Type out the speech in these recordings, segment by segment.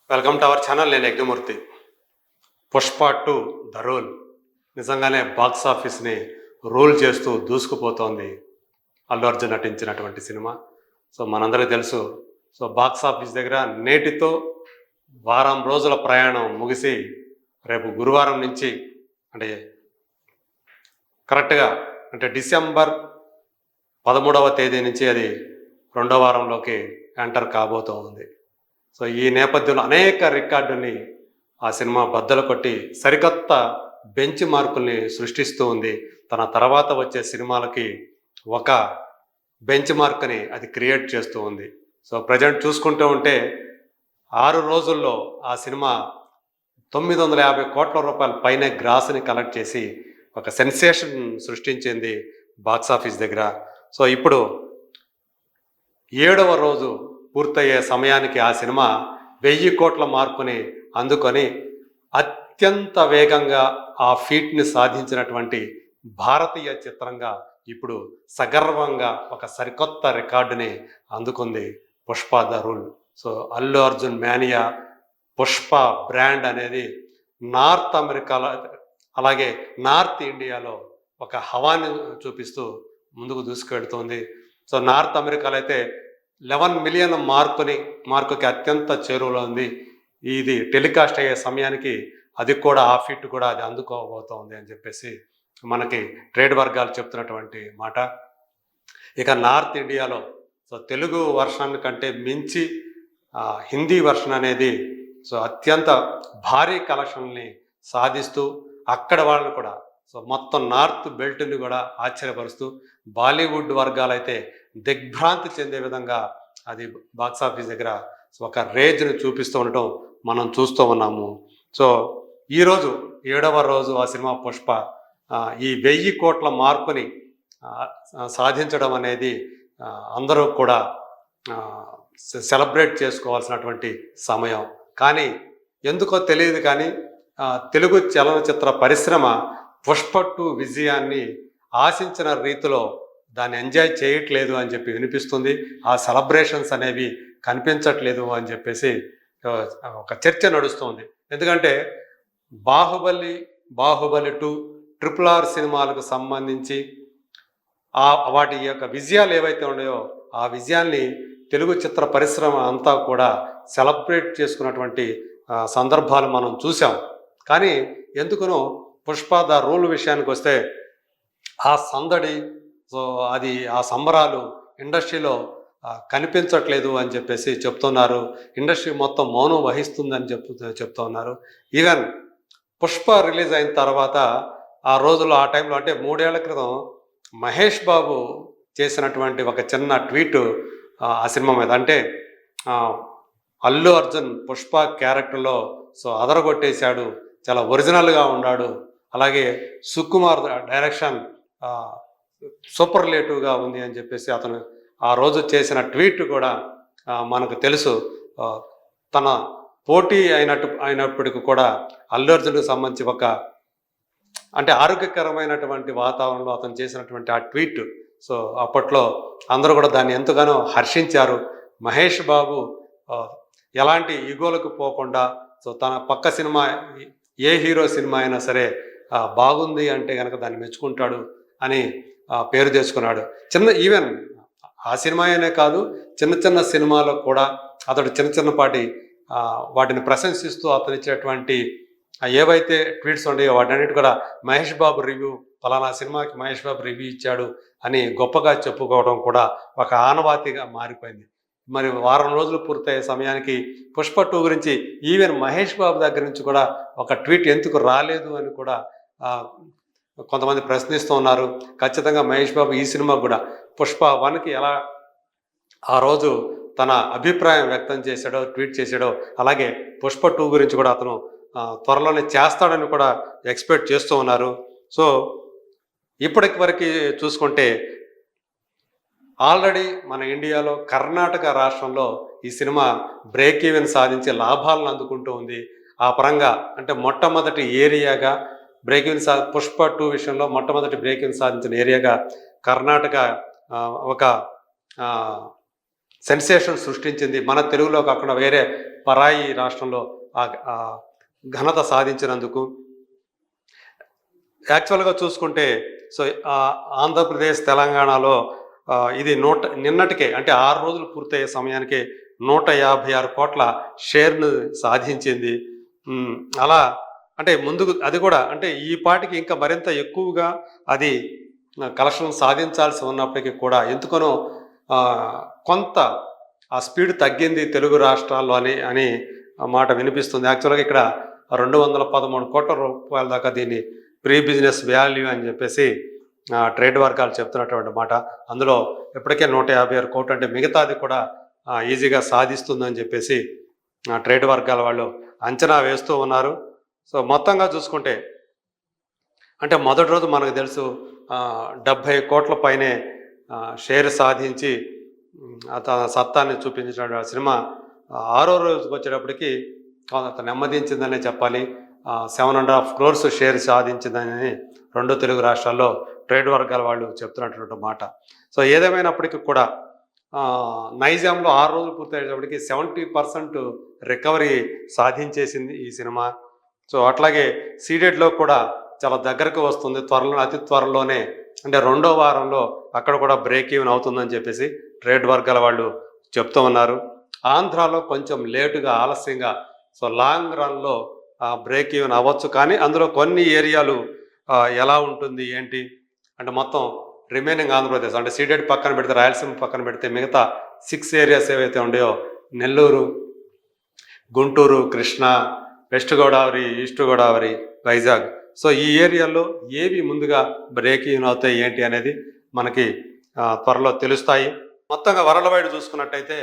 Welcome to our channel. నేను Yagnamurthy. Pushpa 2 the rule నిజంగానే box ఆఫీస్ని రూల్ చేస్తూ దూసుకుపోతోంది. అల్లు అర్జున్ నటించినటువంటి సినిమా. సో మనందరికీ తెలుసు. సో బాక్స్ ఆఫీస్ దగ్గర నేటితో వారం రోజుల ప్రయాణం ముగిసి రేపు గురువారం నుంచి అంటే కరెక్ట్గా డిసెంబర్ 13వ తేదీ నుంచి అది రెండో వారంలోకి ఎంటర్ కాబోతూ ఉంది. సో ఈ నేపథ్యంలో అనేక రికార్డుని ఆ సినిమా బద్దలు కొట్టి సరికొత్త బెంచ్ మార్కుల్ని సృష్టిస్తూ ఉంది. తన తర్వాత వచ్చే సినిమాలకి ఒక బెంచ్ మార్క్ని అది క్రియేట్ చేస్తూ ఉంది. సో ప్రజెంట్ చూసుకుంటూ ఉంటే 6 రోజుల్లో ఆ సినిమా 950 కోట్ల రూపాయల పైనే గ్రాస్ని కలెక్ట్ చేసి ఒక సెన్సేషన్ సృష్టించింది బాక్స్ ఆఫీస్ దగ్గర. సో ఇప్పుడు 7వ రోజు పూర్తయ్యే సమయానికి ఆ సినిమా 1000 కోట్ల మార్కుని అందుకొని అత్యంత వేగంగా ఆ ఫీట్ని సాధించినటువంటి భారతీయ చిత్రంగా ఇప్పుడు సగర్వంగా ఒక సరికొత్త రికార్డుని అందుకుంది Pushpa the rule. So Allu Arjun mania Pushpa brand అనేది నార్త్ అమెరికాలో అలాగే నార్త్ ఇండియాలో ఒక హవాని చూపిస్తూ ముందుకు దూసుకెడుతుంది. సో నార్త్ అమెరికాలో అయితే 11 మిలియన్ మార్కుకి అత్యంత చేరువలో ఉంది. ఇది టెలికాస్ట్ అయ్యే సమయానికి అది కూడా ఆ ఫిట్ కూడా అది అందుకోబోతోంది అని చెప్పేసి మనకి ట్రేడ్ వర్గాలు చెప్తున్నటువంటి మాట. ఇక నార్త్ ఇండియాలో సో తెలుగు వర్షన్ కంటే మించి హిందీ వర్షన్ అనేది సో అత్యంత భారీ కలెక్షన్ని సాధిస్తూ అక్కడ వాళ్ళని కూడా సో మొత్తం నార్త్ బెల్ట్ని కూడా ఆశ్చర్యపరుస్తూ బాలీవుడ్ వర్గాలైతే దిగ్భ్రాంతి చెందే విధంగా అది బాక్స్ ఆఫీస్ దగ్గర ఒక రేంజ్ని చూపిస్తూ ఉండటం మనం చూస్తూ ఉన్నాము. సో ఈరోజు 7వ రోజు ఆ సినిమా పుష్ప ఈ 1000 కోట్ల మార్కుని సాధించడం అనేది అందరూ కూడా సెలబ్రేట్ చేసుకోవాల్సినటువంటి సమయం. కానీ ఎందుకో తెలియదు కానీ తెలుగు చలనచిత్ర పరిశ్రమ పుష్ప 2 విజయాన్ని ఆశించిన రీతిలో దాన్ని ఎంజాయ్ చేయట్లేదు అని చెప్పి వినిపిస్తుంది. ఆ సెలబ్రేషన్స్ అనేవి కనిపించట్లేదు అని చెప్పేసి ఒక చర్చ నడుస్తుంది. ఎందుకంటే బాహుబలి 2 RRR సినిమాలకు సంబంధించి వాటి యొక్క విజయాలు ఏవైతే ఉన్నాయో ఆ విజయాల్ని తెలుగు చిత్ర పరిశ్రమ అంతా కూడా సెలబ్రేట్ చేసుకున్నటువంటి సందర్భాలు మనం చూసాం. కానీ ఎందుకునో పుష్ప ద రూల్ విషయానికి వస్తే ఆ సందడి సో అది ఆ సంబరాలు ఇండస్ట్రీలో కనిపించట్లేదు అని చెప్పేసి చెప్తున్నారు. ఇండస్ట్రీ మొత్తం మౌనం వహిస్తుందని చెప్తూ ఉన్నారు. ఈవెన్ పుష్ప రిలీజ్ అయిన తర్వాత ఆ రోజుల్లో ఆ టైంలో అంటే 3 ఏళ్ల క్రితం మహేష్ బాబు చేసినటువంటి ఒక చిన్న ట్వీట్ ఆ సినిమా మీద అంటే అల్లు అర్జున్ పుష్ప క్యారెక్టర్లో సో అదరగొట్టేశాడు, చాలా ఒరిజినల్గా ఉన్నాడు, అలాగే సుకుమార్ డైరెక్షన్ సూపర్లేటివ్గా ఉంది అని చెప్పేసి అతను ఆ రోజు చేసిన ట్వీట్ కూడా మనకు తెలుసు. తన పోటీ అయినప్పటికీ కూడా అల్లు అర్జున్కి సంబంధించి ఒక అంటే ఆరోగ్యకరమైనటువంటి వాతావరణంలో అతను చేసినటువంటి ఆ ట్వీట్ సో అప్పట్లో అందరూ కూడా దాన్ని ఎంతగానో హర్షించారు. మహేష్ బాబు ఎలాంటి ఈగోలకు పోకుండా సో తన పక్క సినిమా ఏ హీరో సినిమా అయినా సరే బాగుంది అంటే కనుక దాన్ని మెచ్చుకుంటాడు అని పేరు తెచ్చుకున్నాడు. ఈవెన్ ఆ సినిమా అనే కాదు చిన్న సినిమాలో కూడా అతడు చిన్నపాటి వాటిని ప్రశంసిస్తూ అతను ఇచ్చేటువంటి ఏవైతే ట్వీట్స్ ఉన్నాయో వాటన్నిటి కూడా మహేష్ బాబు రివ్యూ ఫలానా సినిమాకి మహేష్ బాబు రివ్యూ ఇచ్చాడు అని గొప్పగా చెప్పుకోవడం కూడా ఒక ఆనవాతిగా మారిపోయింది. మరి వారం రోజులు పూర్తయ్యే సమయానికి పుష్ప 2 గురించి ఈవెన్ మహేష్ బాబు దగ్గర నుంచి కూడా ఒక ట్వీట్ ఎందుకు రాలేదు అని కూడా కొంతమంది ప్రశ్నిస్తూ ఉన్నారు. ఖచ్చితంగా మహేష్ బాబు ఈ సినిమా కూడా పుష్ప 1కి ఎలా ఆ రోజు తన అభిప్రాయం వ్యక్తం చేశాడో ట్వీట్ చేశాడో అలాగే పుష్ప 2 గురించి కూడా అతను త్వరలోనే చేస్తాడని కూడా ఎక్స్పెక్ట్ చేస్తూ ఉన్నారు. సో ఇప్పటికి వరకు చూసుకుంటే ఆల్రెడీ మన ఇండియాలో కర్ణాటక రాష్ట్రంలో ఈ సినిమా బ్రేక్ ఈవెన్ సాధించి లాభాలను అందుకుంటూ ఉంది. ఆ పరంగా అంటే మొట్టమొదటి ఏరియాగా బ్రేక్ ఈవెన్ పుష్ప 2 విషయంలో మొట్టమొదటి బ్రేక్ ఈవెన్ సాధించిన ఏరియాగా కర్ణాటక ఒక సెన్సేషన్ సృష్టించింది. మన తెలుగులో కాకుండా వేరే పరాయి రాష్ట్రంలో ఆ ఆ ఘనత సాధించినందుకు. యాక్చువల్‌గా చూసుకుంటే సో, ఆంధ్రప్రదేశ్, తెలంగాణలో ఇది నిన్నటికే అంటే 6 రోజులు పూర్తయ్యే సమయానికే 156,00,00,000 షేర్‌ను సాధించింది. హ్మ్. అలా అంటే ముందుకు అది కూడా అంటే ఈ పాటికి ఇంకా మరింత ఎక్కువగా అది కలెక్షన్ సాధించాల్సి ఉన్నప్పటికీ కూడా ఎందుకనో కొంత ఆ స్పీడ్ తగ్గింది తెలుగు రాష్ట్రాల్లో అని మాట వినిపిస్తుంది. యాక్చువల్‌గా ఇక్కడ రూ. 213,00,00,000 దాకా దీన్ని ప్రీ బిజినెస్ వాల్యూ అని చెప్పేసి ట్రేడ్ వర్గాలు చెప్తున్నటువంటి మాట. అందులో ఇప్పటికే 156,00,00,000 అంటే మిగతాది కూడా ఈజీగా సాధిస్తుందని చెప్పేసి ట్రేడ్ వర్గాల వాళ్ళు అంచనా వేస్తూ ఉన్నారు. సో మొత్తంగా చూసుకుంటే అంటే మొదటి రోజు మనకు తెలుసు 70,00,00,000 పైనే షేర్ సాధించి తన సత్తాన్ని చూపించిన సినిమా ఆరో రోజుకి వచ్చేటప్పటికి కొంత నెమ్మదించిందనే చెప్పాలి. 7.5 crores షేర్ సాధించిందని 2 తెలుగు రాష్ట్రాల్లో ట్రేడ్ వర్గాల వాళ్ళు చెప్తున్నటువంటి మాట. సో ఏదేమైనప్పటికీ కూడా నైజాంలో 6 రోజులు పూర్తయ్యేటప్పటికి 70% రికవరీ సాధించేసింది ఈ సినిమా. సో అట్లాగే సీడెడ్లో కూడా చాలా దగ్గరకు వస్తుంది. అతి త్వరలోనే అంటే 2వ వారంలో అక్కడ కూడా బ్రేక్ ఈవెన్ అవుతుందని చెప్పేసి ట్రేడ్ వర్గాల వాళ్ళు చెప్తూ ఉన్నారు. ఆంధ్రాలో కొంచెం లేటుగా ఆలస్యంగా సో లాంగ్ రన్లో బ్రేక్ ఈవెన్ అవ్వచ్చు. కానీ అందులో కొన్ని ఏరియాలు ఎలా ఉంటుంది ఏంటి అంటే మొత్తం రిమైనింగ్ ఆంధ్రప్రదేశ్ అంటే సీడెడ్ పక్కన పెడితే రాయలసీమ పక్కన పెడితే మిగతా 6 ఏరియాస్ ఏవైతే ఉన్నాయో Nellore, Guntur, Krishna, west Godavari, east Godavari, Vizag. So ఈ ఏరియాలో ఏవి ముందుగా బ్రేక్ ఈవెన్ అవుతాయి ఏంటి అనేది మనకి త్వరలో తెలుస్తాయి. మొత్తంగా వరల్డ్ వైడ్ చూసుకున్నట్టయితే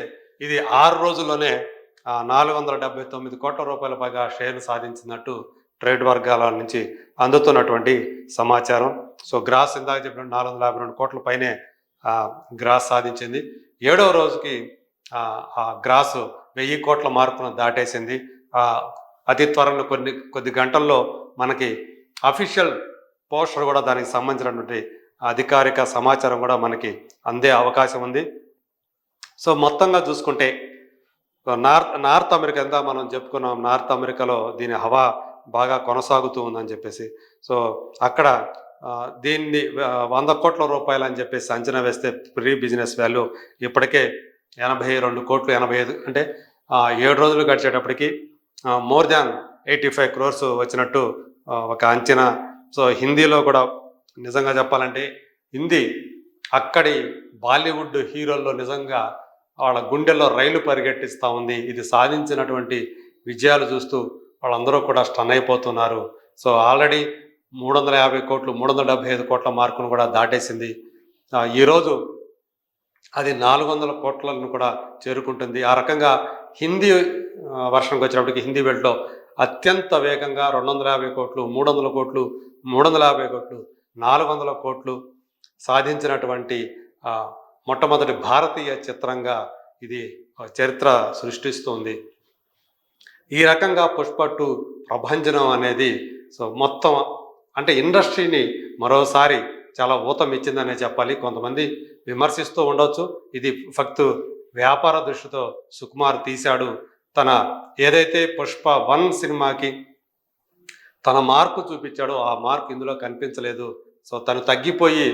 ఇది 6 రోజుల్లోనే 479 కోట్ల రూపాయల పైగా షేర్ను సాధించినట్టు ట్రేడ్ వర్గాల నుంచి అందుతున్నటువంటి సమాచారం. సో గ్రాస్ ఇందాక చెప్పినట్టు 452 కోట్ల పైనే గ్రాస్ సాధించింది. 7వ రోజుకి ఆ గ్రాస్ 1000 కోట్ల మార్కును దాటేసింది. అతి త్వరలో కొద్ది గంటల్లో మనకి అఫీషియల్ పోస్టర్ కూడా దానికి సంబంధించినటువంటి అధికారిక సమాచారం కూడా మనకి అందే అవకాశం ఉంది. సో మొత్తంగా చూసుకుంటే నార్త్ అమెరికా ఎంత మనం చెప్పుకున్నాం, నార్త్ అమెరికాలో దీని హవా బాగా కొనసాగుతూ ఉందని చెప్పేసి. సో అక్కడ దీన్ని 100 కోట్ల రూపాయలు అని చెప్పేసి అంచనా వేస్తే ప్రీ బిజినెస్ వాల్యూ ఇప్పటికే 82 కోట్లు 85 అంటే 7 రోజులు గడిచేటప్పటికి మోర్ దాన్ 85 crores వచ్చినట్టు ఒక అంచనా. సో హిందీలో కూడా నిజంగా చెప్పాలంటే హిందీ అక్కడి బాలీవుడ్ హీరోల్లో నిజంగా వాళ్ళ గుండెల్లో రైలు పరిగెట్టిస్తూ ఉంది. ఇది సాధించినటువంటి విజయాలు చూస్తూ వాళ్ళందరూ కూడా స్టన్ అయిపోతున్నారు. సో ఆల్రెడీ 350 కోట్లు 375 కోట్ల మార్కును కూడా దాటేసింది. ఈరోజు అది 400 కోట్లను కూడా చేరుకుంటుంది. ఆ రకంగా హిందీ వర్షన్కి వచ్చినప్పటికి హిందీ బెల్ట్లో అత్యంత వేగంగా 250 కోట్లు 300 కోట్లు 350 కోట్లు 400 కోట్లు సాధించినటువంటి మొట్టమొదటి భారతీయ చిత్రంగా ఇది చరిత్ర సృష్టిస్తుంది. ఈ రకంగా పుష్ప 2 ప్రభంజనం అనేది సో మొత్తం అంటే ఇండస్ట్రీని మరోసారి చాలా ఊతం ఇచ్చిందనే చెప్పాలి. కొంతమంది విమర్శిస్తూ ఉండొచ్చు. ఇది ఫక్తు వ్యాపార దృష్టితో సుకుమార్ తీశాడు. తన ఏదైతే పుష్ప 1 సినిమాకి తన మార్కు చూపించాడో ఆ మార్కు ఇందులో కనిపించలేదు. సో తను తగ్గిపోయి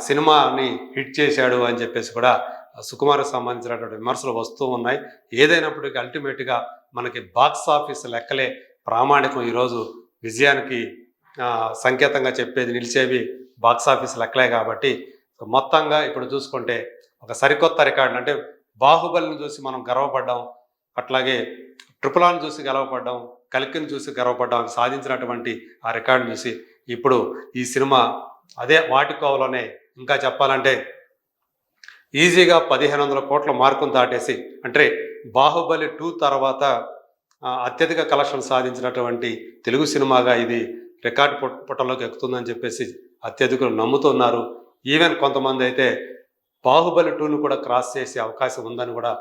సినిమాని హిట్ చేశాడు అని చెప్పేసి కూడా సుకుమార్కి సంబంధించినటువంటి విమర్శలు వస్తూ ఉన్నాయి. ఏదైనప్పటికీ అల్టిమేట్గా మనకి బాక్స్ ఆఫీస్ లెక్కలే ప్రామాణికం. ఈరోజు విజయానికి సంకేతంగా చెప్పేది నిలిచేవి బాక్స్ ఆఫీస్ లెక్కలే కాబట్టి మొత్తంగా ఇప్పుడు చూసుకుంటే ఒక సరికొత్త రికార్డు అంటే బాహుబలిని చూసి మనం గర్వపడ్డాం, అట్లాగే ట్రిపుల్ ఆర్ని చూసి గర్వపడ్డాం, కల్కిని చూసి గర్వపడ్డాం. సాధించినటువంటి ఆ రికార్డుని చూసి ఇప్పుడు ఈ సినిమా అదే వాటికోవలోనే ఇంకా చెప్పాలంటే ఈజీగా 1,500 కోట్ల మార్కును దాటేసి అంటే బాహుబలి 2 తర్వాత అత్యధిక కలెక్షన్ సాధించినటువంటి తెలుగు సినిమాగా ఇది రికార్డు పుటలోకి ఎక్కుతుందని చెప్పేసి అత్యధికులు నమ్ముతున్నారు. ఈవెన్ కొంతమంది అయితే బాహుబలి 2ను కూడా క్రాస్ చేసే అవకాశం ఉందని కూడా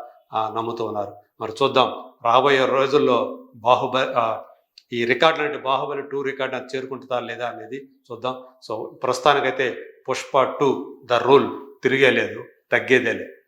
నమ్ముతూ ఉన్నారు. మరి చూద్దాం రాబోయే రోజుల్లో ఈ రికార్డు అంటే బాహుబలి 2 రికార్డు అది చేరుకుంటుందా లేదా అనేది చూద్దాం. సో ప్రస్తుతానికైతే పుష్ప 2 ద రూల్ తిరిగేలేదు, తగ్గేదేలే.